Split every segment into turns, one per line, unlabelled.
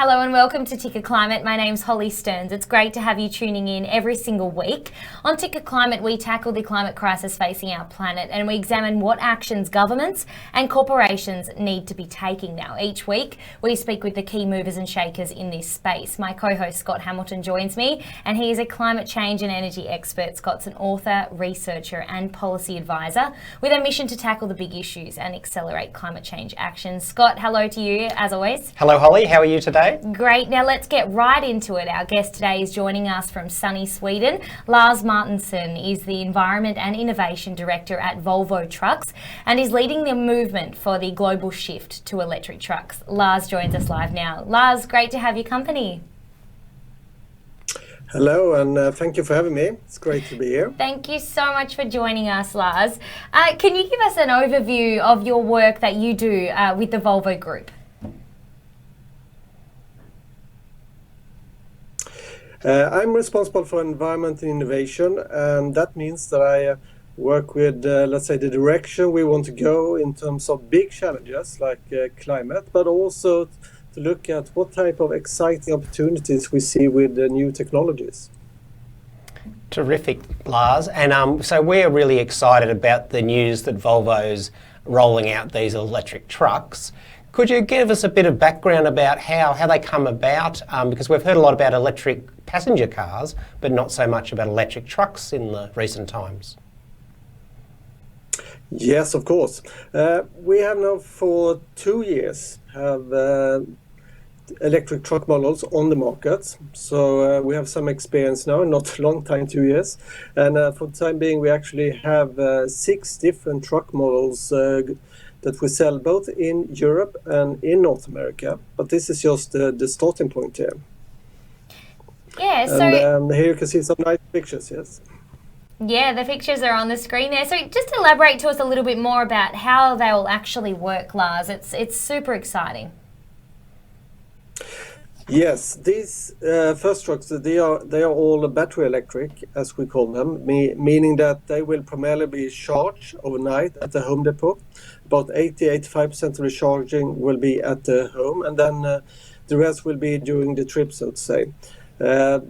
Hello and welcome to Ticker Climate. My name's Holly Stearns. It's great to have you tuning in every single week. On Ticker Climate, we tackle the climate crisis facing our planet and we examine what actions governments and corporations need to be taking now. Each week, we speak with the key movers and shakers in this space. My co-host Scott Hamilton joins me, and he is a climate change and energy expert. Scott's an author, researcher and policy advisor with a mission to tackle the big issues and accelerate climate change actions. Scott, hello to you as always.
Hello Holly, how are you today?
Great. Now let's get right into it. Our guest today is joining us from sunny Sweden. Lars Martinsson is the Environment and Innovation Director at Volvo Trucks and is leading the movement for the global shift to electric trucks. Lars joins us live now. Lars, great to have your company.
Hello, and thank you for having me. It's great to be here.
Thank you so much for joining us, Lars. Can you give us an overview of your work that you do with the Volvo Group?
I'm responsible for environment and innovation, and that means that I work with, let's say, the direction we want to go in terms of big challenges like climate, but also to look at what type of exciting opportunities we see with the new technologies.
Terrific, Lars. And so we're really excited about the news that Volvo's rolling out these electric trucks. Could you give us a bit of background about how they come about? Because we've heard a lot about electric passenger cars, but not so much about electric trucks in the recent times.
Yes, of course. We have now for 2 years have electric truck models on the market. So we have some experience now, not a long time, 2 years. And for the time being, we actually have 6 different truck models that we sell both in Europe and in North America. But this is just the starting point here.
Yeah, so...
And here you can see some nice pictures, yes.
Yeah, the pictures are on the screen there. So just elaborate to us a little bit more about how they will actually work, Lars. It's super exciting.
Yes, these first trucks, they are all battery electric, as we call them, meaning that they will primarily be charged overnight at the home depot. About 80-85% of the charging will be at the home, and then the rest will be during the trip, so to say.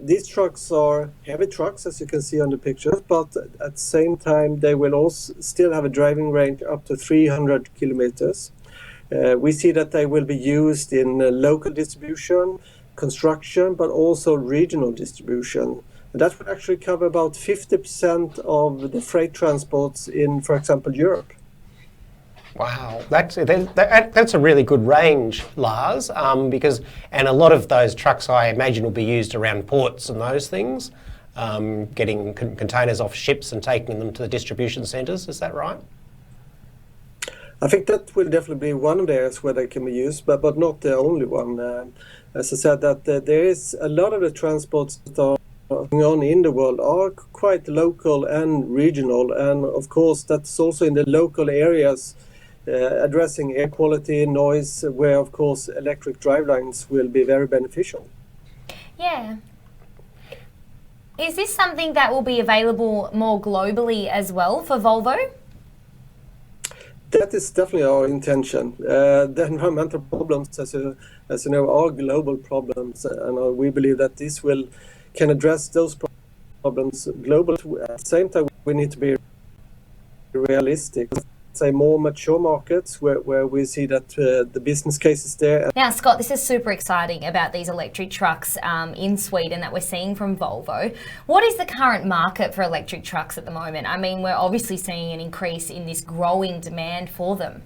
These trucks are heavy trucks, as you can see on the pictures, but at the same time they will also still have a driving range up to 300 kilometers. We see that they will be used in local distribution, construction, but also regional distribution. And that would actually cover about 50% of the freight transports in, for example, Europe.
Wow, that's a really good range, Lars, because a lot of those trucks I imagine will be used around ports and those things, getting containers off ships and taking them to the distribution centres, is that right?
I think that will definitely be one of the areas where they can be used, but not the only one. As I said, that there is a lot of the transports that are going on in the world are quite local and regional, and of course that's also in the local areas addressing air quality, noise, where of course electric drivelines will be very beneficial.
Yeah. Is this something that will be available more globally as well for Volvo?
That is definitely our intention. The environmental problems, as you know, are global problems, and we believe that this can address those problems globally. At the same time, we need to be realistic. Say more mature markets where we see that the business case is there.
Now, Scott, this is super exciting about these electric trucks in Sweden that we're seeing from Volvo. What is the current market for electric trucks at the moment? I mean, we're obviously seeing an increase in this growing demand for them.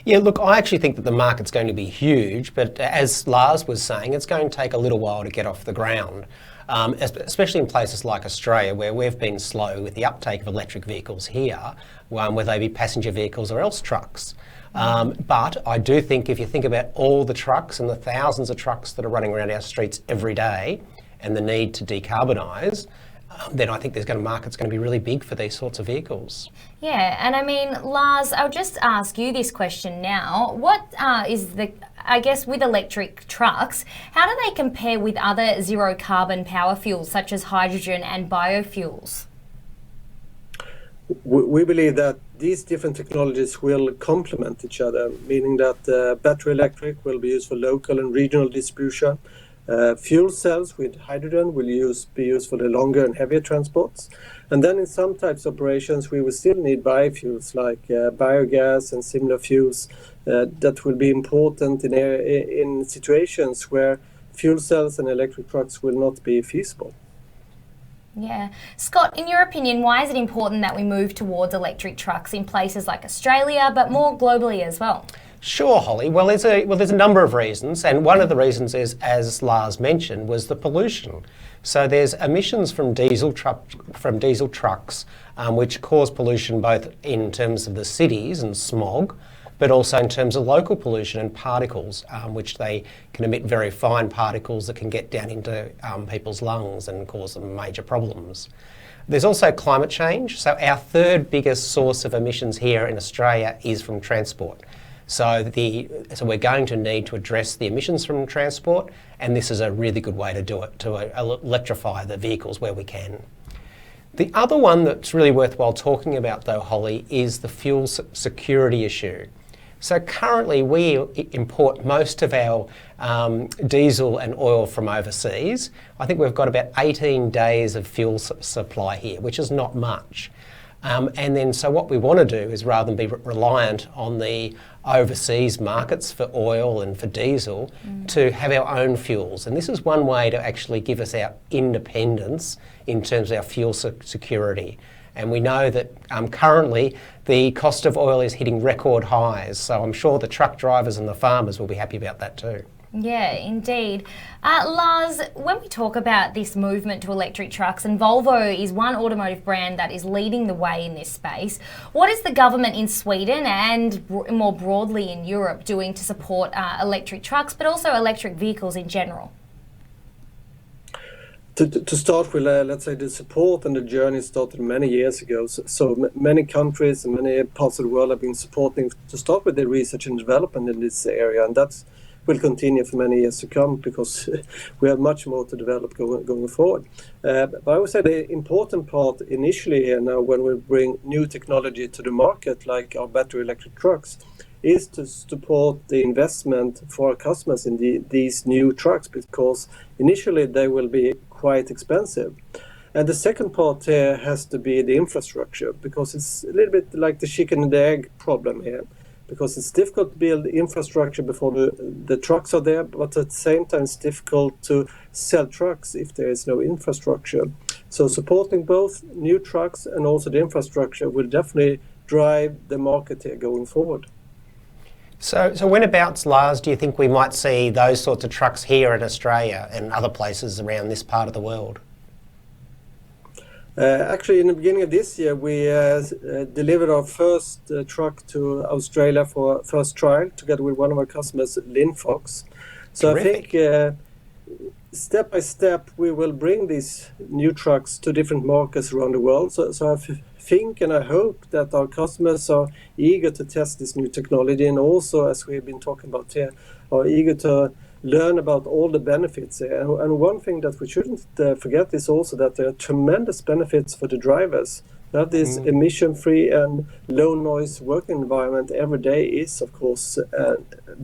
Yeah, look, I actually think that the market's going to be huge, but as Lars was saying, it's going to take a little while to get off the ground. Especially in places like Australia, where we've been slow with the uptake of electric vehicles here, whether they be passenger vehicles or else trucks. But I do think if you think about all the trucks and the thousands of trucks that are running around our streets every day and the need to decarbonise, then I think market's going to be really big for these sorts of vehicles.
Yeah, and I mean, Lars, I'll just ask you this question now. What I guess with electric trucks, how do they compare with other zero carbon power fuels such as hydrogen and biofuels?
We believe that these different technologies will complement each other, meaning that battery electric will be used for local and regional distribution. Fuel cells with hydrogen will be used for the longer and heavier transports. And then in some types of operations, we will still need biofuels like biogas and similar fuels that will be important in situations where fuel cells and electric trucks will not be feasible.
Yeah. Scott, in your opinion, why is it important that we move towards electric trucks in places like Australia, but more globally as well?
Sure, Holly. Well, there's a number of reasons, and one of the reasons is, as Lars mentioned, was the pollution. So there's emissions from diesel trucks, which cause pollution both in terms of the cities and smog, but also in terms of local pollution and particles, which they can emit very fine particles that can get down into people's lungs and cause them major problems. There's also climate change. So our third biggest source of emissions here in Australia is from transport. So we're going to need to address the emissions from transport, and this is a really good way to do it, to electrify the vehicles where we can. The other one that's really worthwhile talking about though, Holly, is the fuel security issue. So currently we import most of our diesel and oil from overseas. I think we've got about 18 days of fuel supply here, which is not much. And then so what we want to do is, rather than be reliant on the overseas markets for oil and for diesel, to have our own fuels. And this is one way to actually give us our independence in terms of our fuel security. And we know that currently the cost of oil is hitting record highs. So I'm sure the truck drivers and the farmers will be happy about that too.
Yeah, indeed. Lars, when we talk about this movement to electric trucks, and Volvo is one automotive brand that is leading the way in this space, what is the government in Sweden and more broadly in Europe doing to support electric trucks, but also electric vehicles in general?
To start with, let's say the support and the journey started many years ago. So many countries and many parts of the world have been supporting, to start with, the research and development in this area, and that will continue for many years to come because we have much more to develop going forward. But I would say the important part initially here now, when we bring new technology to the market, like our battery electric trucks, is to support the investment for our customers in these new trucks, because initially they will be quite expensive. And the second part here has to be the infrastructure, because it's a little bit like the chicken and the egg problem here, because it's difficult to build infrastructure before the trucks are there, but at the same time it's difficult to sell trucks if there is no infrastructure. So supporting both new trucks and also the infrastructure will definitely drive the market here going forward.
So whenabouts, Lars, do you think we might see those sorts of trucks here in Australia and other places around this part of the world?
Actually, in the beginning of this year, we delivered our first truck to Australia for first trial, together with one of our customers, Linfox. So terrific. I think step by step, we will bring these new trucks to different markets around the world. So I think and I hope that our customers are eager to test this new technology, and also, as we've been talking about here, are eager to learn about all the benefits. And one thing that we shouldn't forget is also that there are tremendous benefits for the drivers. That is emission-free and low-noise working environment every day is, of course, a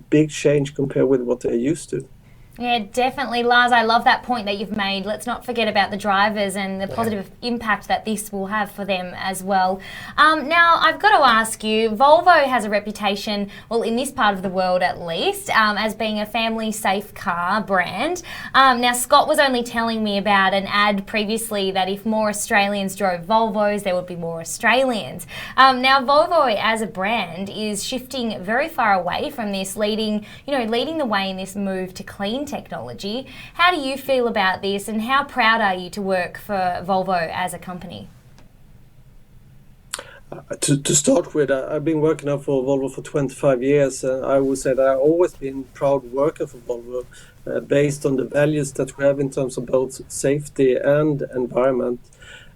big change compared with what they're used to.
Yeah, definitely, Lars. I love that point that you've made. Let's not forget about the drivers and the positive impact that this will have for them as well. Now, I've got to ask you, Volvo has a reputation, well, in this part of the world at least, as being a family-safe car brand. Now, Scott was only telling me about an ad previously that if more Australians drove Volvos, there would be more Australians. Now, Volvo as a brand is shifting very far away from this, leading the way in this move to clean technology. How do you feel about this, and how proud are you to work for Volvo as a company?
To start with, I've been working now for Volvo for 25 years, and I would say that I've always been proud worker for Volvo based on the values that we have in terms of both safety and environment.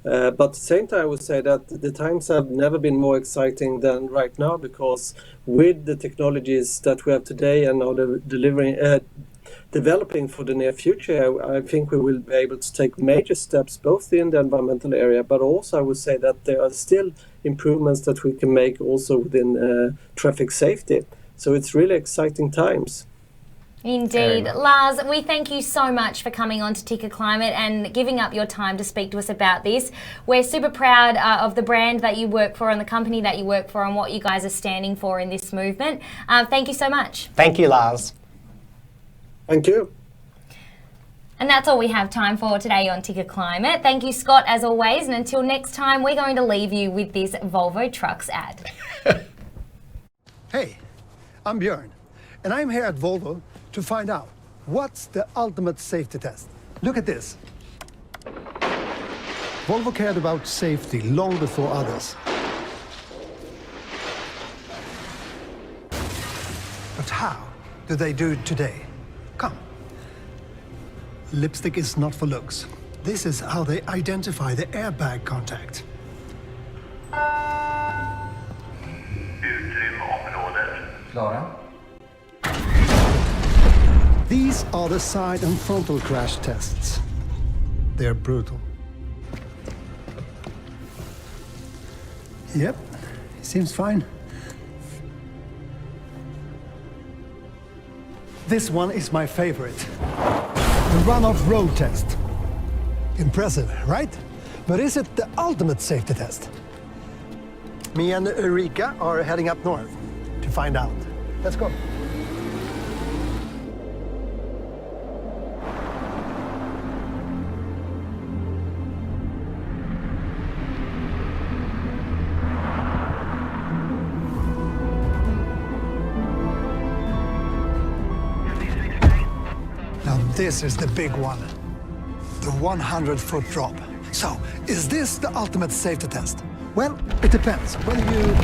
But at the same time, I would say that the times have never been more exciting than right now, because with the technologies that we have today and now developing for the near future, I think we will be able to take major steps both in the environmental area, but also I would say that there are still improvements that we can make also within traffic safety. So it's really exciting times.
Indeed. Lars, we thank you so much for coming on to Ticker Climate and giving up your time to speak to us about this. We're super proud of the brand that you work for and the company that you work for and what you guys are standing for in this movement. Thank you so much.
Thank you, Lars.
Thank you.
And that's all we have time for today on Ticker Climate. Thank you, Scott, as always. And until next time, we're going to leave you with this Volvo Trucks ad.
Hey, I'm Björn, and I'm here at Volvo to find out what's the ultimate safety test. Look at this. Volvo cared about safety long before others. But how do they do it today? Come. Lipstick is not for looks. This is how they identify the airbag contact.
Klara?
These are the side and frontal crash tests. They're brutal. Yep, seems fine. This one is my favorite. The run-off road test. Impressive, right? But is it the ultimate safety test? Me and Ulrika are heading up north to find out. Let's go. Now this is the big one, the 100-foot drop. So, is this the ultimate safety test? Well, it depends. When you...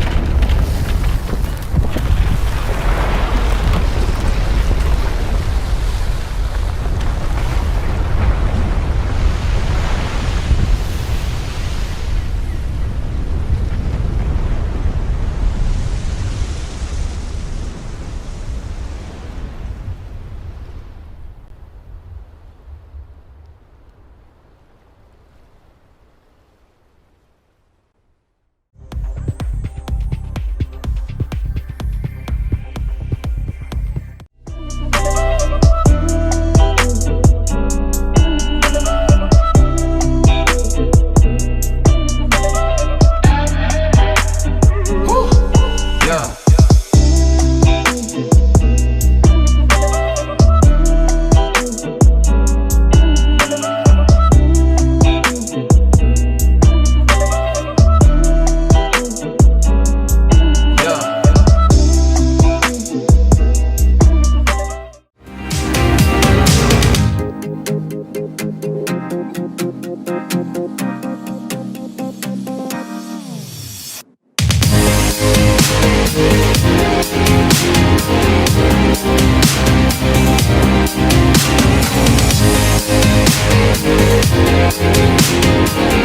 We'll be right back.